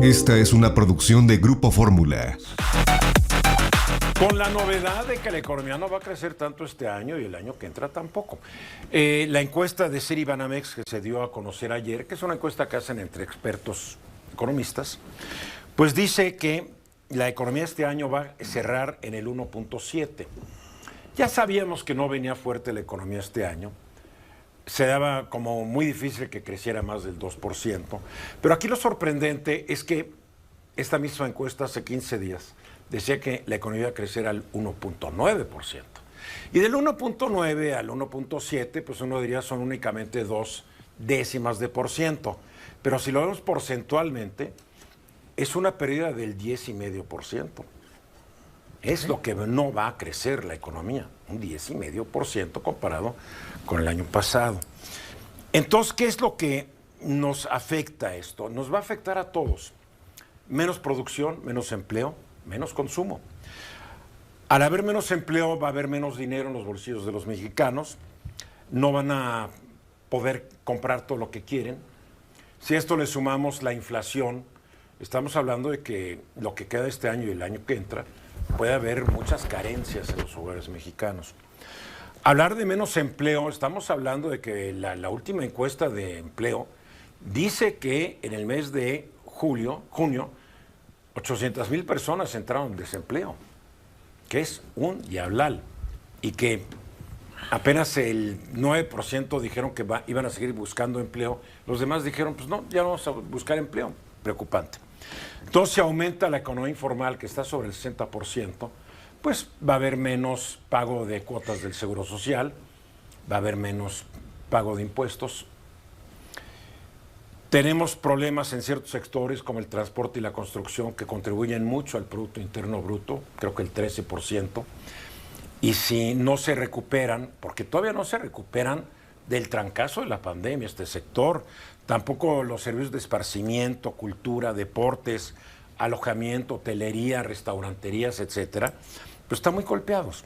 Esta es una producción de Grupo Fórmula. Con la novedad de que la economía no va a crecer tanto este año y el año que entra tampoco. La encuesta de Citibanamex que se dio a conocer ayer, que es una encuesta que hacen entre expertos economistas, pues dice que la economía este año va a cerrar en el 1.7. Ya sabíamos que no venía fuerte la economía este año. Se daba como muy difícil que creciera más del 2%. Pero aquí lo sorprendente es que esta misma encuesta hace 15 días decía que la economía iba a crecer al 1.9%. Y del 1.9 al 1.7, pues uno diría son únicamente 0.2%. Pero si lo vemos porcentualmente, es una pérdida del 10,5%. Es lo que no va a crecer la economía, un 10,5% comparado con el año pasado. Entonces, ¿qué es lo que nos afecta esto? Nos va a afectar a todos. Menos producción, menos empleo, menos consumo. Al haber menos empleo, va a haber menos dinero en los bolsillos de los mexicanos. No van a poder comprar todo lo que quieren. Si a esto le sumamos la inflación, estamos hablando de que lo que queda este año y el año que entra, puede haber muchas carencias en los hogares mexicanos. Hablar de menos empleo, estamos hablando de que la última encuesta de empleo dice que en el mes de junio, 800,000 personas entraron en desempleo, que es un diablal, y que apenas el 9% dijeron que iban a seguir buscando empleo. Los demás dijeron, pues no, ya no vamos a buscar empleo. Preocupante. Entonces, si aumenta la economía informal, que está sobre el 60%, pues va a haber menos pago de cuotas del Seguro Social, va a haber menos pago de impuestos. Tenemos problemas en ciertos sectores como el transporte y la construcción que contribuyen mucho al Producto Interno Bruto, creo que el 13%. Y si no se recuperan, porque todavía no se recuperan del trancazo de la pandemia este sector, tampoco los servicios de esparcimiento, cultura, deportes, alojamiento, hotelería, restauranterías, etcétera, pues están muy golpeados.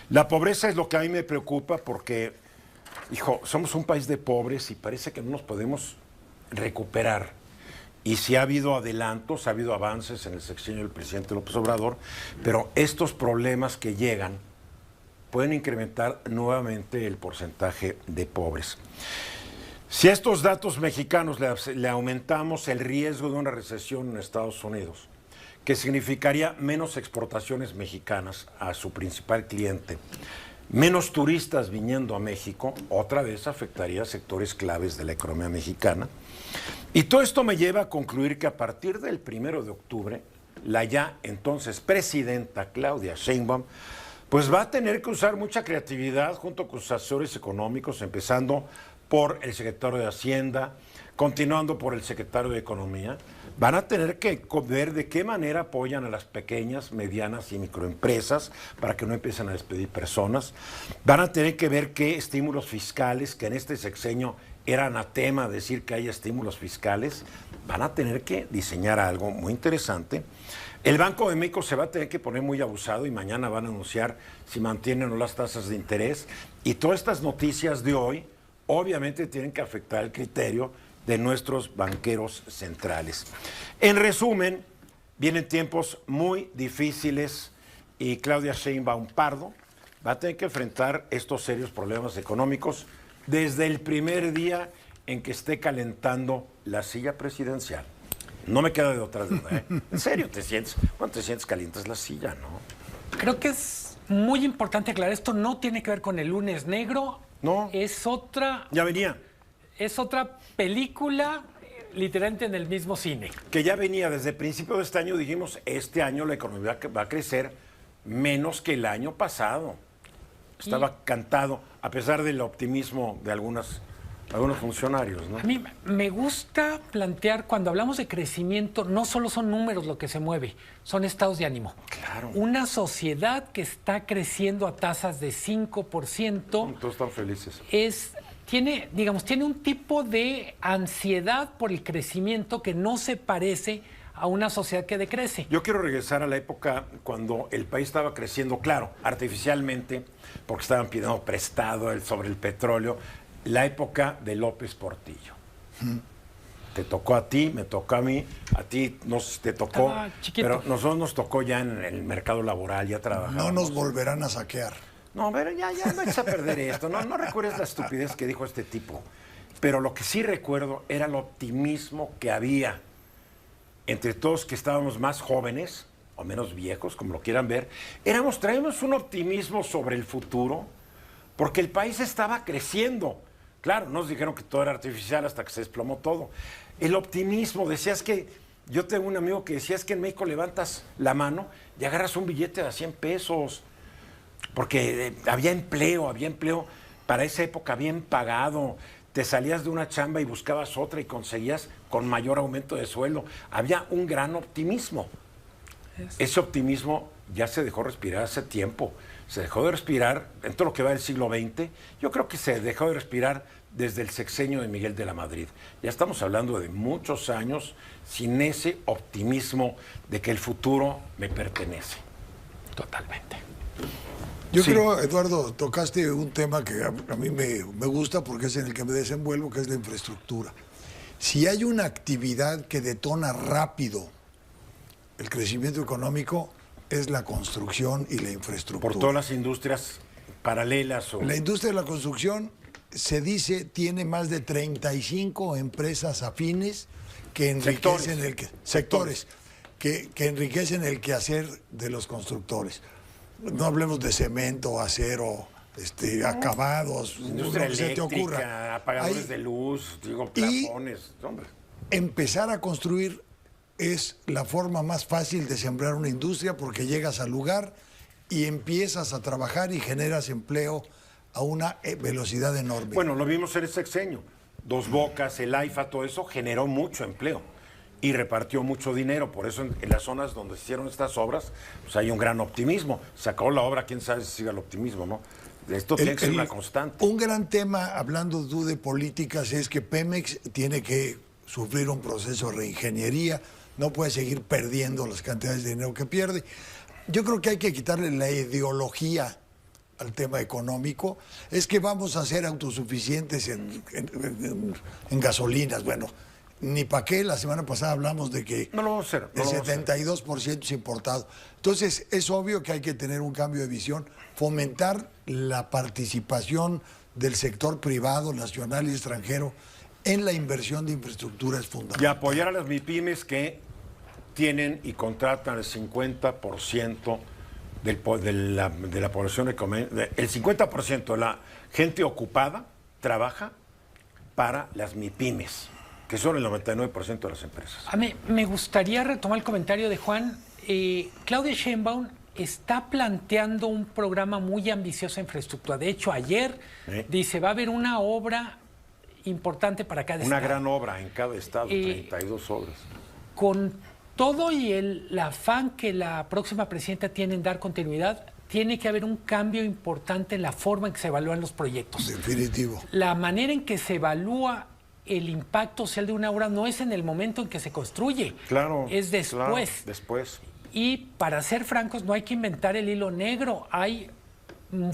La pobreza es lo que a mí me preocupa porque, somos un país de pobres y parece que no nos podemos recuperar. Y sí ha habido adelantos, ha habido avances en el sexenio del presidente López Obrador, pero estos problemas que llegan pueden incrementar nuevamente el porcentaje de pobres. Si a estos datos mexicanos le aumentamos el riesgo de una recesión en Estados Unidos, que significaría menos exportaciones mexicanas a su principal cliente, menos turistas viniendo a México, otra vez afectaría a sectores claves de la economía mexicana. Y todo esto me lleva a concluir que a partir del 1 de octubre, la ya entonces presidenta Claudia Sheinbaum, pues va a tener que usar mucha creatividad junto con sus asesores económicos, empezando por el secretario de Hacienda, continuando por el secretario de Economía. Van a tener que ver de qué manera apoyan a las pequeñas, medianas y microempresas para que no empiecen a despedir personas. Van a tener que ver qué estímulos fiscales, que en este sexenio era anatema decir que hay estímulos fiscales, van a tener que diseñar algo muy interesante. El Banco de México se va a tener que poner muy abusado y mañana van a anunciar si mantienen o no las tasas de interés. Y todas estas noticias de hoy obviamente tienen que afectar el criterio de nuestros banqueros centrales. En resumen, vienen tiempos muy difíciles y Claudia Sheinbaum Pardo va a tener que enfrentar estos serios problemas económicos desde el primer día en que esté calentando la silla presidencial. No me queda de otra duda, ¿eh? En serio, cuando te sientes calientas la silla, ¿no? Creo que es muy importante aclarar, esto no tiene que ver con el lunes negro. No. Es otra... Ya venía. Es otra película, literalmente en el mismo cine. Que ya venía desde el principio de este año, dijimos, este año la economía va a crecer menos que el año pasado. Estaba cantado, a pesar del optimismo de algunos funcionarios, ¿no? A mí me gusta plantear, cuando hablamos de crecimiento, no solo son números lo que se mueve, son estados de ánimo. Claro. Una sociedad que está creciendo a tasas de 5%. Todos están felices. Tiene un tipo de ansiedad por el crecimiento que no se parece a una sociedad que decrece. Yo quiero regresar a la época cuando el país estaba creciendo, claro, artificialmente, porque estaban pidiendo prestado sobre el petróleo, la época de López Portillo. Te tocó a ti, me tocó a mí, a ti te tocó, Estaba chiquito. pero nosotros nos tocó ya en el mercado laboral, ya trabajamos. No nos volverán a saquear. No, pero ya no eches a perder esto, no recuerdes la estupidez que dijo este tipo. Pero lo que sí recuerdo era el optimismo que había entre todos que estábamos más jóvenes o menos viejos, como lo quieran ver. Traíamos un optimismo sobre el futuro porque el país estaba creciendo. Claro, nos dijeron que todo era artificial hasta que se desplomó todo. El optimismo, decías que, yo tengo un amigo que decía, es que en México levantas la mano y agarras un billete de 100 pesos. Porque había empleo, para esa época bien pagado. Te salías de una chamba y buscabas otra y conseguías con mayor aumento de sueldo. Había un gran optimismo. Ese optimismo ya se dejó respirar hace tiempo. Se dejó de respirar en todo lo que va del siglo XX. Yo creo que se dejó de respirar desde el sexenio de Miguel de la Madrid. Ya estamos hablando de muchos años sin ese optimismo de que el futuro me pertenece. Totalmente. Yo Sí. creo, Eduardo, tocaste un tema que a mí me gusta porque es en el que me desenvuelvo, que es la infraestructura. Si hay una actividad que detona rápido el crecimiento económico, es la construcción y la infraestructura. Por todas las industrias paralelas. La industria de la construcción, se dice, tiene más de 35 empresas afines que enriquecen sectores que enriquecen el quehacer de los constructores. No hablemos de cemento, acero, acabados, Industria lo que se te ocurra. eléctrica, apagadores Hay- de luz, plafones. Hombre. Empezar a construir es la forma más fácil de sembrar una industria porque llegas al lugar y empiezas a trabajar y generas empleo a una velocidad enorme. Bueno, lo vimos en el sexenio. Dos Bocas, el AIFA, todo eso generó mucho empleo y repartió mucho dinero. Por eso en las zonas donde se hicieron estas obras, pues hay un gran optimismo. Se acabó la obra, quién sabe si siga el optimismo, ¿no? Esto tiene que ser una constante. Un gran tema, hablando tú de políticas, es que Pemex tiene que sufrir un proceso de reingeniería, no puede seguir perdiendo las cantidades de dinero que pierde. Yo creo que hay que quitarle la ideología al tema económico. Es que vamos a ser autosuficientes en gasolinas. Bueno, ni para qué, la semana pasada hablamos de que No lo vamos a hacer. el 72% es importado. Entonces, es obvio que hay que tener un cambio de visión, fomentar la participación del sector privado, nacional y extranjero, en la inversión de infraestructura es fundamental. Y apoyar a las MIPYMES que tienen y contratan el 50% de la población, el 50% de la gente ocupada trabaja para las MIPYMES, que son el 99% de las empresas. A mí me gustaría retomar el comentario de Juan. Claudia Sheinbaum está planteando un programa muy ambicioso de infraestructura. De hecho, ayer dice, va a haber una obra importante para cada Una estado. gran obra en cada estado, 32 obras. Con todo y el afán que la próxima presidenta tiene en dar continuidad, tiene que haber un cambio importante en la forma en que se evalúan los proyectos. Definitivo. La manera en que se evalúa el impacto social de una obra no es en el momento en que se construye, Claro. es después. Claro, después. Y para ser francos, no hay que inventar el hilo negro. Hay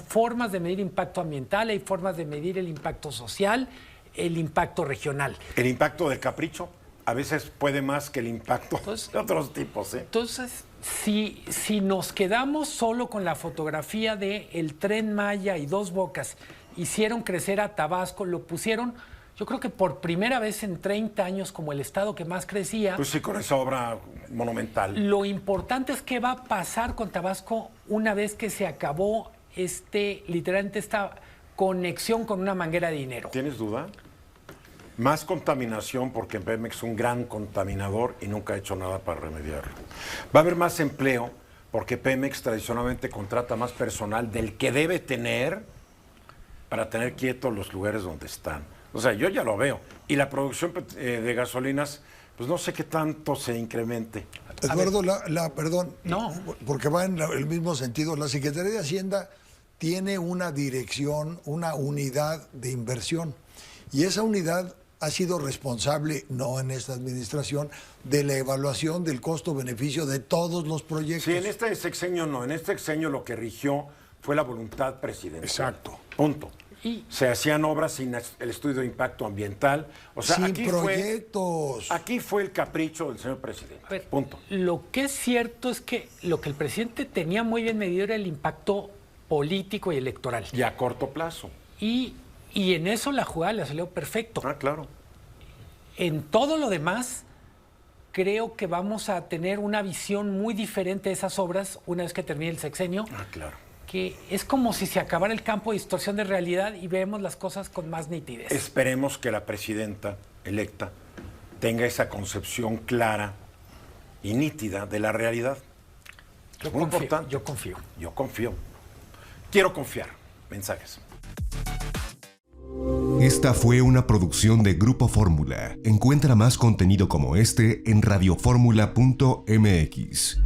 formas de medir impacto ambiental, hay formas de medir el impacto social, el impacto regional. El impacto del capricho a veces puede más que el impacto de otros tipos. Entonces, si nos quedamos solo con la fotografía de el Tren Maya y Dos Bocas, hicieron crecer a Tabasco, lo pusieron, yo creo que por primera vez en 30 años como el estado que más crecía. Pues sí, con esa obra monumental. Lo importante es qué va a pasar con Tabasco una vez que se acabó literalmente esta conexión con una manguera de dinero. ¿Tienes duda? Más contaminación porque Pemex es un gran contaminador y nunca ha hecho nada para remediarlo. Va a haber más empleo porque Pemex tradicionalmente contrata más personal del que debe tener para tener quietos los lugares donde están. O sea, yo ya lo veo. Y la producción de gasolinas, pues no sé qué tanto se incremente. Eduardo, perdón, No. porque va en el mismo sentido. La Secretaría de Hacienda tiene una dirección, una unidad de inversión. Y esa unidad ha sido responsable, no en esta administración, de la evaluación del costo-beneficio de todos los proyectos. Sí, en este sexenio no. En este sexenio lo que rigió fue la voluntad presidencial. Exacto. Punto. Se hacían obras sin el estudio de impacto ambiental. O sea, Sin aquí proyectos. aquí fue el capricho del señor presidente. A ver, Punto. Lo que es cierto es que lo que el presidente tenía muy bien medido era el impacto político y electoral. Y a corto plazo. Y en eso la jugada le salió perfecto. Ah, claro. En todo lo demás, creo que vamos a tener una visión muy diferente de esas obras una vez que termine el sexenio, Ah, claro. que es como si se acabara el campo de distorsión de realidad y vemos las cosas con más nitidez. Esperemos que la presidenta electa tenga esa concepción clara y nítida de la realidad. Yo Es muy confío, importante. yo confío. Yo confío. Quiero confiar. Mensajes. Esta fue una producción de Grupo Fórmula. Encuentra más contenido como este en radioformula.mx.